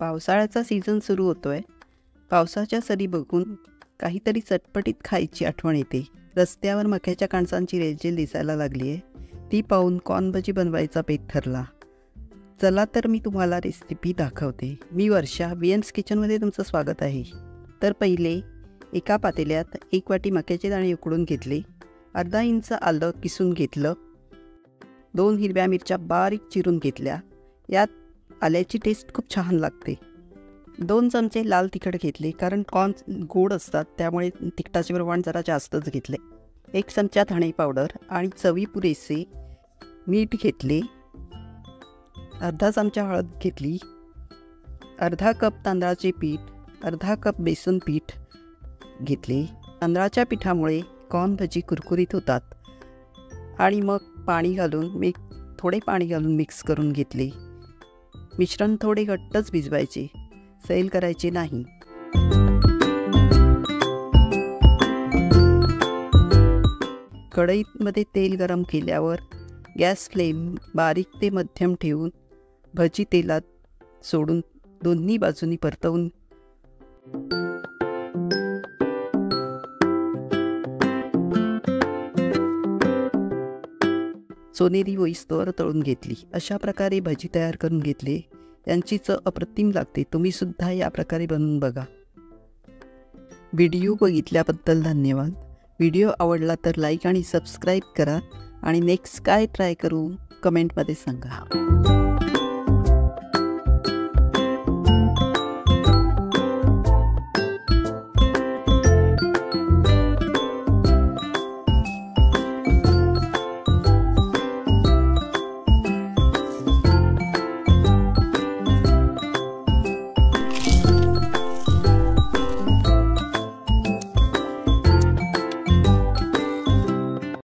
पावसाळ्याचा season सुरू होतोय. पावसाच्या सरी बघून काहीतरी चटपटीत खायची आठवण येते. रस्त्यावर मक्याच्या कणसांची रेलचेल दिसायला लागली आहे. ती पाहून कॉर्न भजी बनवायचा बेत ठरला. चला तर मी तुम्हाला रेसिपी दाखवते. मी वर्षा VN's किचनमध्ये तुमचं स्वागत आहे. तर पहिले एका पातेल्यात 1 वाटी मक्याचे दाणे उकडून घेतले. अर्धा इंच आलं किसून घेतलं. 2 हिरव्या मिरच्या बारीक चिरून घेतल्या. यात आल्याची टेस्ट खूप छान लागते. 2 चमचे लाल तिखट घेतले, कारण कॉर्न गोड असतात त्यामुळे तिखटाचे प्रमाण जरा जास्तच घेतले. 1 चमचा धणे पावडर आणि चवी पुरेसे मीठ घेतले. अर्धा चमचा हळद घेतली. अर्धा कप तांदळाचे पीठ, अर्धा कप बेसन पीठ घेतले. तांदळाच्या पिठामुळे कॉर्न भजी कुरकुरीत होतात. आणि मग थोडे पाणी घालून मिक्स करून घेतले. मिश्रण थोडे घट्टच भिजवायचे, सैल करायचे नाही. कढईमध्ये तेल गरम केल्यावर गॅस फ्लेम बारीक ते मध्यम ठेवून भजी तेलात सोडून दोन्ही बाजूनी परतवून सोनेरी होईस्तोवर तळून घेतली. अशा प्रकारे भजी तयार करून घेतली. यांची चव अप्रतिम लागते. तुम्ही सुद्धा या प्रकारे बनवून बघा. व्हिडिओ बघितल्याबद्दल धन्यवाद. व्हिडिओ आवडला तर लाईक आणि सबस्क्राईब करा. आणि नेक्स्ट काय ट्राय करू कमेंटमध्ये सांगा.